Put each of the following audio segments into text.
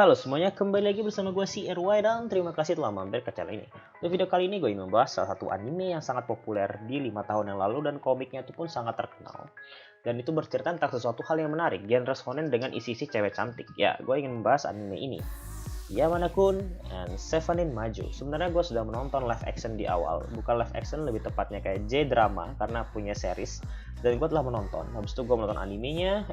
Halo semuanya, kembali lagi bersama gue si RY dan terima kasih telah mampir ke channel ini. Di video kali ini gue ingin membahas salah satu anime yang sangat populer di 5 tahun yang lalu dan komiknya itu pun sangat terkenal. Dan itu bercerita tentang sesuatu hal yang menarik, genre shonen dengan isi-isi cewek cantik. Ya, gue ingin membahas anime ini, Yamada-kun and Sevenin Maju. Sebenarnya gue sudah menonton live action di awal, bukan live action, lebih tepatnya kayak J-drama karena punya series. Dan gue telah menonton, habis itu gue menonton animenya,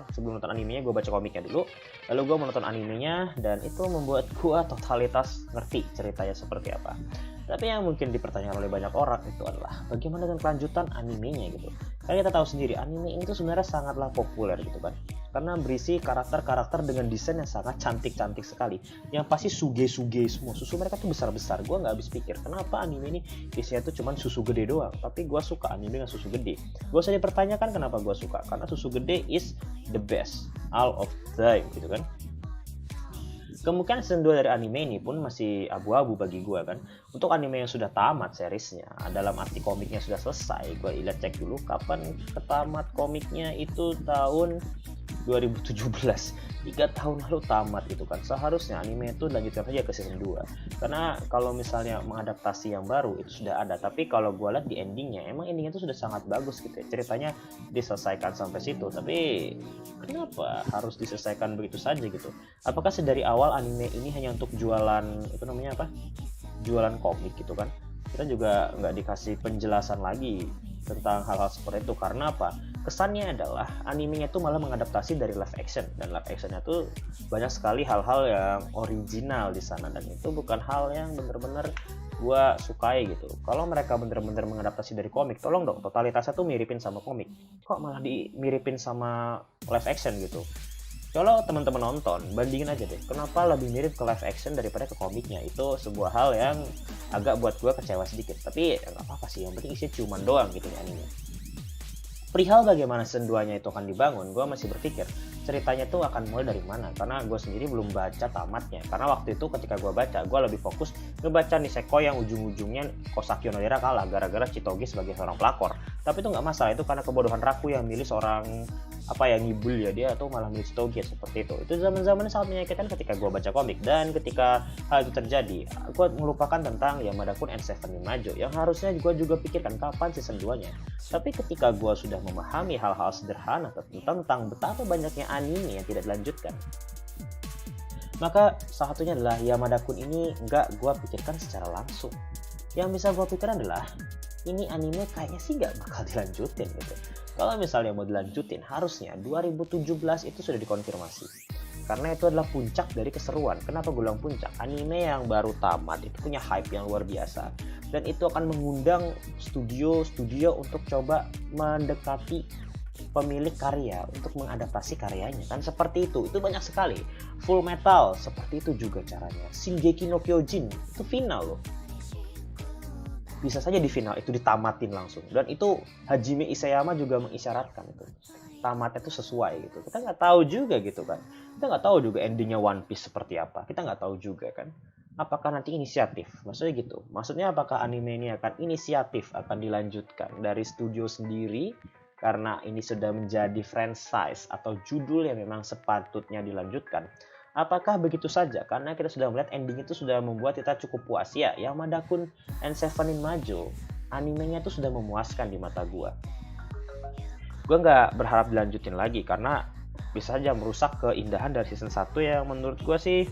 sebelum nonton animenya gue baca komiknya dulu. Lalu gue menonton animenya dan itu membuat gue totalitas ngerti ceritanya seperti apa. Tapi yang mungkin dipertanyakan oleh banyak orang itu adalah bagaimana dengan kelanjutan animenya gitu. Karena kita tahu sendiri anime ini tuh sebenarnya sangatlah populer gitu kan. Karena berisi karakter-karakter dengan desain yang sangat cantik-cantik sekali. Yang pasti suge-suge semua. Susu mereka tuh besar-besar. Gue nggak habis pikir kenapa anime ini isinya tuh cuman susu gede doang. Tapi gue suka anime dengan susu gede. Gue usah dipertanyakan kenapa gue suka. Karena susu gede is the best all of time gitu kan. Kemungkinan season 2 dari anime ini pun masih abu-abu bagi gue kan. Untuk anime yang sudah tamat seriesnya, dalam arti komiknya sudah selesai, gue lihat cek dulu kapan ketamat komiknya itu tahun 2017. 3 tahun lalu tamat gitu kan. Seharusnya anime itu lanjutkan saja ke season 2. Karena kalau misalnya mengadaptasi yang baru itu sudah ada. Tapi kalau gue lihat di endingnya, emang endingnya itu sudah sangat bagus gitu ya. Ceritanya diselesaikan sampai situ. Tapi kenapa harus diselesaikan begitu saja gitu? Apakah sedari awal anime ini hanya untuk jualan, itu namanya apa? Jualan komik gitu kan? Kita juga nggak dikasih penjelasan lagi tentang hal-hal seperti itu. Karena apa? Kesannya adalah animenya itu malah mengadaptasi dari live action, dan live actionnya tuh banyak sekali hal-hal yang original di sana, dan itu bukan hal yang bener-bener gue sukai gitu. Kalau mereka bener-bener mengadaptasi dari komik, tolong dong totalitasnya tuh miripin sama komik. Kok malah dimiripin sama live action gitu? Kalau teman-teman nonton, bandingin aja deh, kenapa lebih mirip ke live action daripada ke komiknya. Itu sebuah hal yang agak buat gue kecewa sedikit. Tapi nggak apa-apa sih, yang penting isinya cuman doang gitu ya anime. Perihal bagaimana season 2-nya itu akan dibangun, gue masih berpikir ceritanya tuh akan mulai dari mana, karena gue sendiri belum baca tamatnya. Karena waktu itu ketika gue baca, gue lebih fokus ngebaca Nisekoi yang ujung-ujungnya Kosaki Onodera kalah gara-gara Chitoge sebagai seorang pelakor. Tapi itu nggak masalah, itu karena kebodohan Raku yang milih seorang yang ngibul ya, dia tuh malah milih Chitoge seperti itu. Itu zaman-zamannya sangat menyakitkan ketika gue baca komik, dan ketika hal itu terjadi, gue melupakan tentang Yamada-kun and Sevenin Maju yang harusnya gue juga pikirkan kapan season 2-nya. Tapi ketika gue sudah memahami hal-hal sederhana tentang betapa banyaknya anime yang tidak dilanjutkan, maka salah satunya adalah Yamada-kun ini nggak gue pikirkan secara langsung. Yang bisa gue pikirkan adalah ini anime kayaknya sih nggak bakal dilanjutin gitu. Kalau misalnya mau dilanjutin, harusnya 2017 itu sudah dikonfirmasi. Karena itu adalah puncak dari keseruan. Kenapa gue bilang puncak? Anime yang baru tamat itu punya hype yang luar biasa. Dan itu akan mengundang studio untuk coba mendekati pemilik karya untuk mengadaptasi karyanya. Kan seperti itu banyak sekali. Full Metal, seperti itu juga caranya. Shingeki no Kyojin, itu final loh. Bisa saja di final itu ditamatin langsung, dan itu Hajime Isayama juga mengisyaratkan itu tamatnya itu sesuai gitu. Kita nggak tahu juga gitu kan, kita nggak tahu juga endingnya One Piece seperti apa, kita nggak tahu juga kan. Apakah nanti inisiatif, maksudnya gitu, maksudnya apakah anime ini akan inisiatif akan dilanjutkan dari studio sendiri karena ini sudah menjadi franchise atau judul yang memang sepatutnya dilanjutkan. Apakah begitu saja? Karena kita sudah melihat ending itu sudah membuat kita cukup puas ya. Yamada-kun and Sevenin Maju, animenya itu sudah memuaskan di mata gue. Gue nggak berharap dilanjutin lagi karena bisa saja merusak keindahan dari season 1 yang menurut gue sih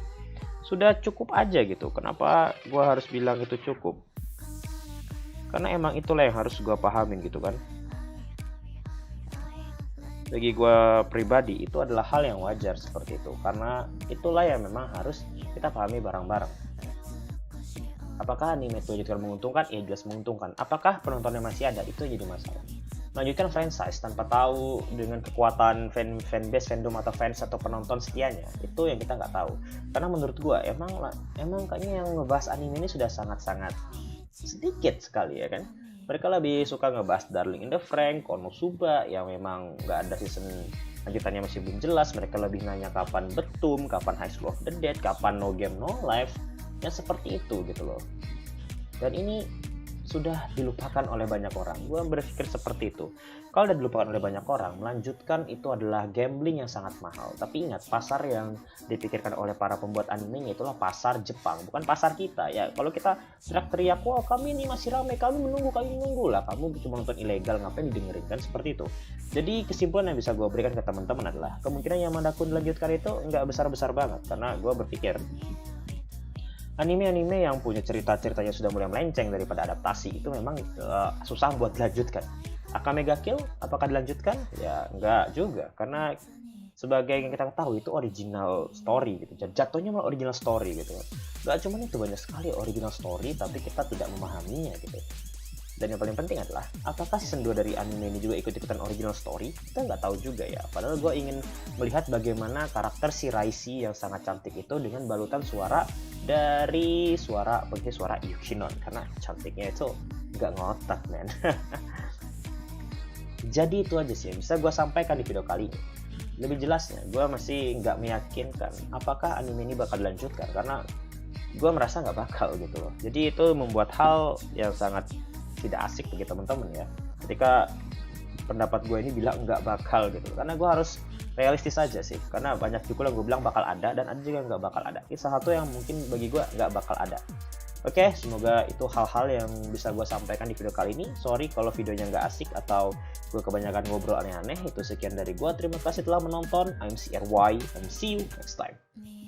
sudah cukup aja gitu. Kenapa gue harus bilang itu cukup? Karena emang itulah yang harus gue pahamin gitu kan. Bagi gue pribadi itu adalah hal yang wajar seperti itu, karena itulah yang memang harus kita pahami bareng-bareng. Apakah anime itu jadi menguntungkan? Ya jelas menguntungkan. Apakah penontonnya masih ada? Itu jadi masalah. Melanjutkan franchise tanpa tahu dengan kekuatan fanbase, fandom atau fans atau penonton setianya, itu yang kita nggak tahu. Karena menurut gue emang kayaknya yang ngebahas anime ini sudah sangat-sangat sedikit sekali ya kan. Mereka lebih suka ngebahas Darling in the Franxx, Konosuba yang memang nggak ada season lanjutannya, masih belum jelas. Mereka lebih nanya kapan Betum, kapan High School of the Dead, kapan No Game No Life, yang seperti itu gitu loh. Dan ini sudah dilupakan oleh banyak orang. Gue berpikir seperti itu. Kalau udah dilupakan oleh banyak orang, melanjutkan itu adalah gambling yang sangat mahal. Tapi ingat, pasar yang dipikirkan oleh para pembuat animenya itulah pasar Jepang, bukan pasar kita ya. Kalau kita teriak-teriak, wah kami ini masih ramai, kami menunggu lah, kamu cuma nonton ilegal, ngapain didengerin, kan seperti itu. Jadi kesimpulan yang bisa gue berikan ke teman-teman adalah kemungkinan yang Mandaku dilanjutkan itu nggak besar-besar banget, karena gue berpikir anime-anime yang punya cerita-ceritanya sudah mulai melenceng daripada adaptasi itu memang susah buat dilanjutkan. Akame ga Kill apakah dilanjutkan? Ya enggak juga, karena sebagai yang kita tahu itu original story gitu. Jatuhnya malah original story gitu. Gak cuma itu, banyak sekali original story tapi kita tidak memahaminya gitu. Dan yang paling penting adalah, apakah season 2 dari anime ini juga ikut-ikutan original story? Kita nggak tahu juga ya. Padahal gue ingin melihat bagaimana karakter si Raisi yang sangat cantik itu dengan balutan suara dari suara Yukino. Karena cantiknya itu nggak ngotak, men. Jadi itu aja sih yang bisa gue sampaikan di video kali ini. Lebih jelasnya, gue masih nggak meyakinkan apakah anime ini bakal dilanjutkan. Karena gue merasa nggak bakal gitu loh. Jadi itu membuat hal yang sangat tidak asik bagi teman-teman ya, ketika pendapat gue ini bilang nggak bakal gitu, karena gue harus realistis aja sih, karena banyak juga yang gue bilang bakal ada dan ada juga yang nggak bakal ada. Ini salah satu yang mungkin bagi gue nggak bakal ada. Oke, semoga itu hal-hal yang bisa gue sampaikan di video kali ini. Sorry kalau videonya nggak asik atau gue kebanyakan ngobrol aneh-aneh. Itu sekian dari gue, terima kasih telah menonton. I'm CRY and see you next time.